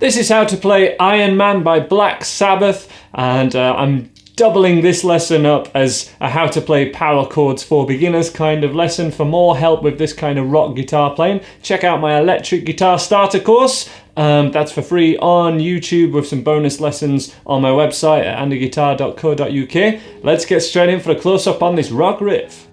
This is how to play Iron Man by Black Sabbath, and I'm doubling this lesson up as a how to play power chords for beginners kind of lesson. For more help with this kind of rock guitar playing, check out my electric guitar starter course. That's for free on YouTube with some bonus lessons on my website at andyguitar.co.uk. Let's get straight in for a close-up on this rock riff.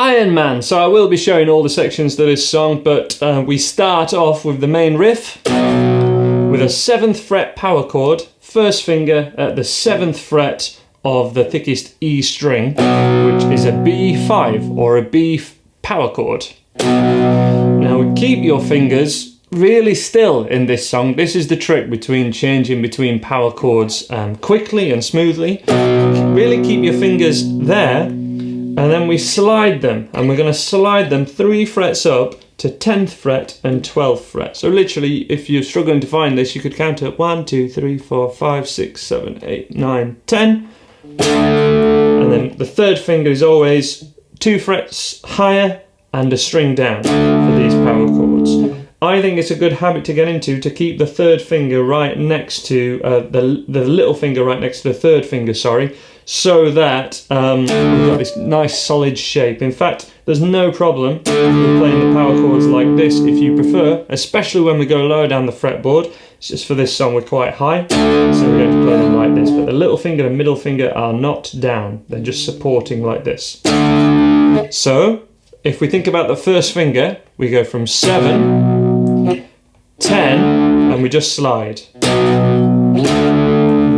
Iron Man. So I will be showing all the sections to this song, but we start off with the main riff with a 7th fret power chord, first finger at the 7th fret of the thickest E string, which is a B5 or a B power chord. Now keep your fingers really still in this song. This is the trick between changing between power chords quickly and smoothly. Really keep your fingers there. And then we slide them, and we're going to slide them 3 frets up to 10th fret and 12th fret. So literally, if you're struggling to find this, you could count up 1, 2, 3, 4, 5, 6, 7, 8, 9, 10. And then the 3rd finger is always 2 frets higher and a string down for these power chords. I think it's a good habit to get into to keep the 3rd finger right next to the little finger right next to the 3rd finger, sorry, so that we've got this nice solid shape. In fact, there's no problem with playing the power chords like this if you prefer, especially when we go lower down the fretboard. It's just for this song we're quite high, so we're going to play them like this. But the little finger and middle finger are not down, they're just supporting like this. So, if we think about the first finger, we go from 7, 10, and we just slide.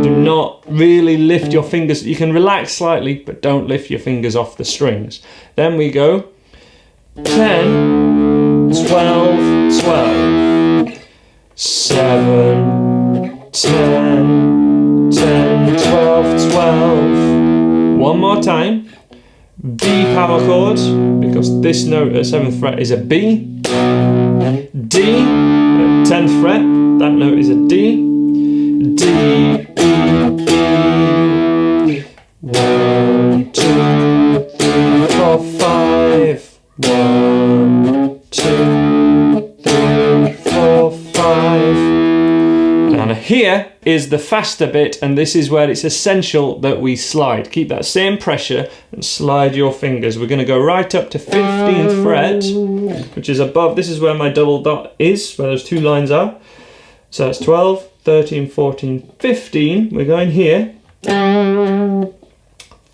Do not really lift your fingers. You can relax slightly, but don't lift your fingers off the strings. Then we go 10, 12, 12, 7, 10, 10, 12, 12. One more time. B power chord, because this note at 7th fret is a B. D at 10th fret, that note is a D. D, E, E. 1, 2, 3, 4, 5. 1, 2, 3, 4, 5. Now here is the faster bit, and this is where it's essential that we slide. Keep that same pressure and slide your fingers. We're going to go right up to 15th fret, which is above. This is where my double dot is, where those 2 lines are. So that's 12, 13, 14, 15. We're going here.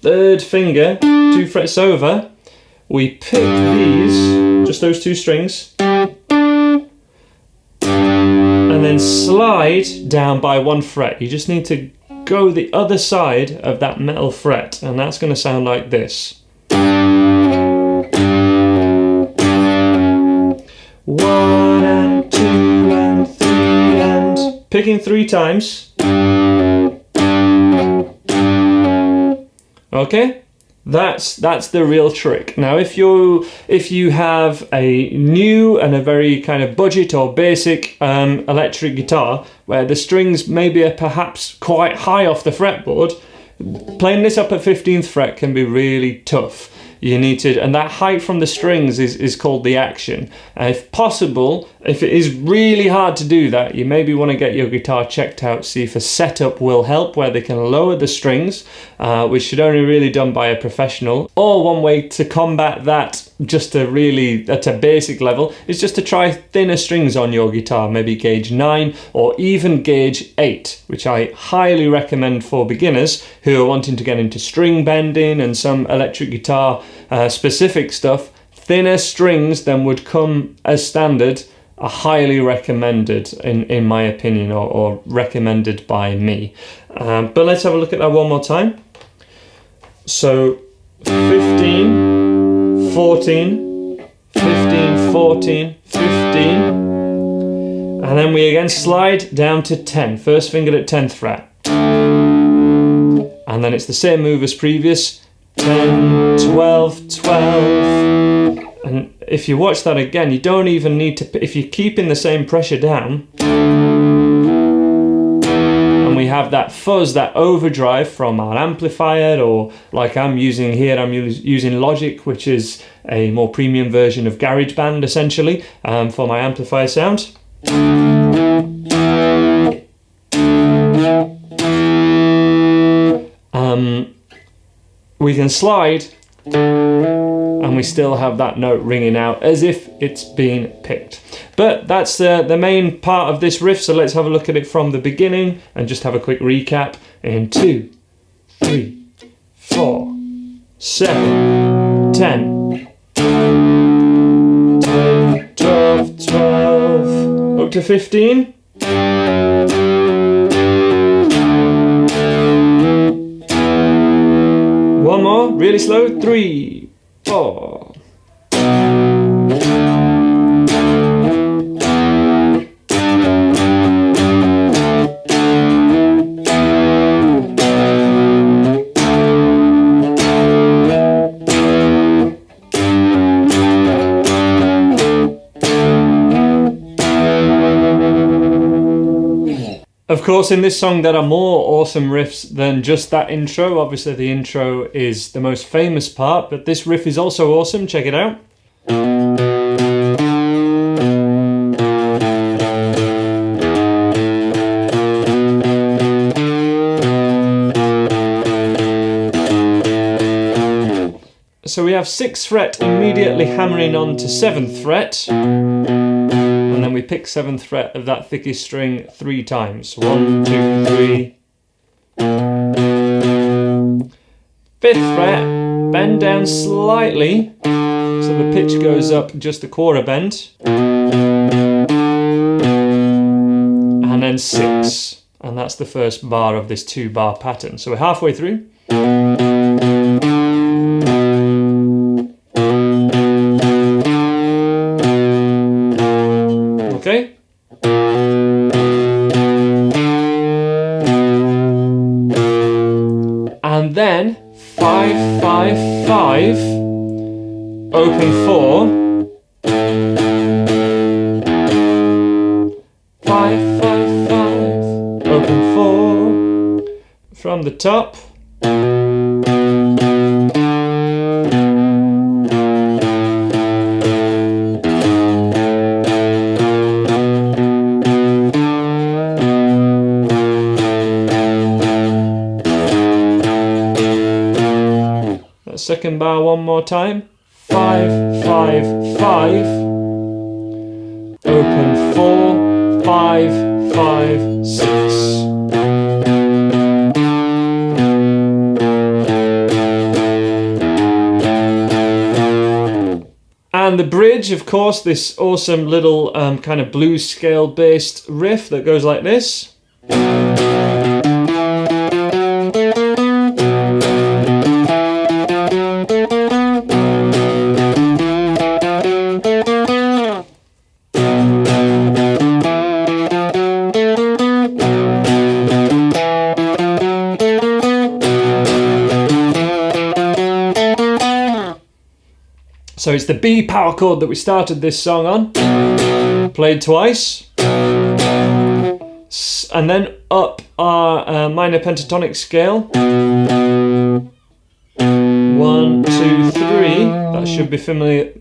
3rd finger, 2 frets over. We pick these, just those 2 strings, and then slide down by 1 fret. You just need to go the other side of that metal fret, and that's going to sound like this. 1 and 2 and 3 and picking 3 times. Okay? That's the real trick. Now if you have a new and a very kind of budget or basic electric guitar where the strings maybe are perhaps quite high off the fretboard, playing this up at 15th fret can be really tough. You need to, and that height from the strings is called the action. If possible, if it is really hard to do that, you maybe want to get your guitar checked out, see if a setup will help where they can lower the strings, which should only really done by a professional. Or one way to combat that, just to really, at a basic level, is just to try thinner strings on your guitar, maybe gauge 9 or even gauge 8, which I highly recommend for beginners who are wanting to get into string bending and some electric guitar specific stuff. Thinner strings than would come as standard are highly recommended in my opinion, or recommended by me. But let's have a look at that one more time. So 15, 14, 15, 14, 15, and then we again slide down to 10, first finger at 10th fret, and then it's the same move as previous, 10, 12, 12, and if you watch that again, you don't even need to, if you're keeping the same pressure down, and we have that fuzz, that overdrive from our amplifier, or like I'm using here, I'm using Logic, which is a more premium version of GarageBand essentially, for my amplifier sound. We can slide and we still have that note ringing out as if it's been picked. But that's the main part of this riff, so let's have a look at it from the beginning and just have a quick recap in 2, 3, 4, 7, 10, 12, 12, up to 15. One more, really slow, 3, 4. Of course, in this song there are more awesome riffs than just that intro. Obviously the intro is the most famous part, but this riff is also awesome. Check it out. So we have 6th fret immediately hammering on to 7th fret. And then we pick 7th fret of that thickest string 3 times. 1, 2, 3. 5th fret, bend down slightly, so the pitch goes up just a quarter bend. And then 6. And that's the first bar of this 2-bar pattern. So we're halfway through. Okay. And then 5, 5, 5, open 4, 5, 5, 5, open 4, from the top. Second bar one more time. 5, 5, 5. Open 4, 5, 5, 6. And the bridge, of course, this awesome little kind of blues scale based riff that goes like this. So it's the B power chord that we started this song on, played twice, and then up our minor pentatonic scale. 1, 2, 3. That should be familiar.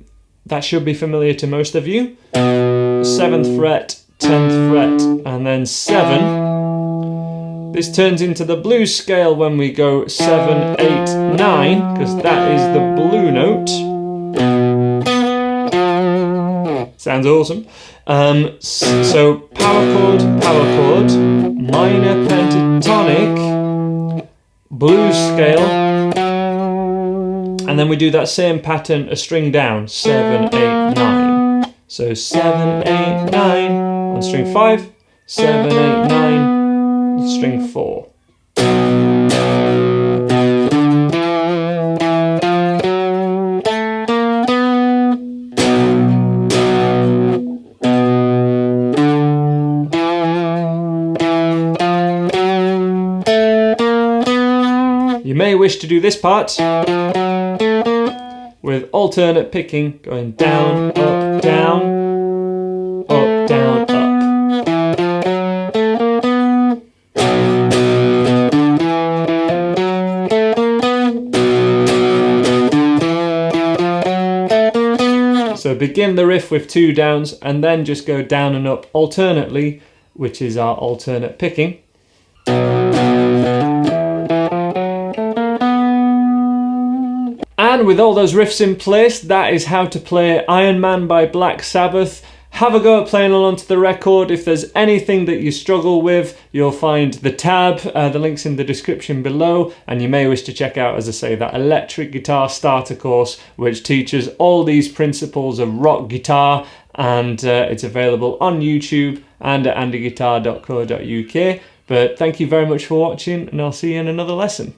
That should be familiar to most of you. 7th fret, 10th fret, and then 7. This turns into the blues scale when we go 7, 8, 9, because that is the blue note. Sounds awesome. So power chord, minor pentatonic, blues scale, and then we do that same pattern a string down, 7, 8, 9. So 7, 8, 9 on string 5, 7, 8, 9 on string 4. You may wish to do this part with alternate picking, going down, up, down, up, down, up. So begin the riff with 2 downs and then just go down and up alternately, which is our alternate picking. And with all those riffs in place, that is how to play Iron Man by Black Sabbath. Have a go at playing along to the record. If there's anything that you struggle with, you'll find the tab, the link's in the description below, and you may wish to check out, as I say, that electric guitar starter course, which teaches all these principles of rock guitar, and it's available on YouTube and at andyguitar.co.uk. But thank you very much for watching, and I'll see you in another lesson.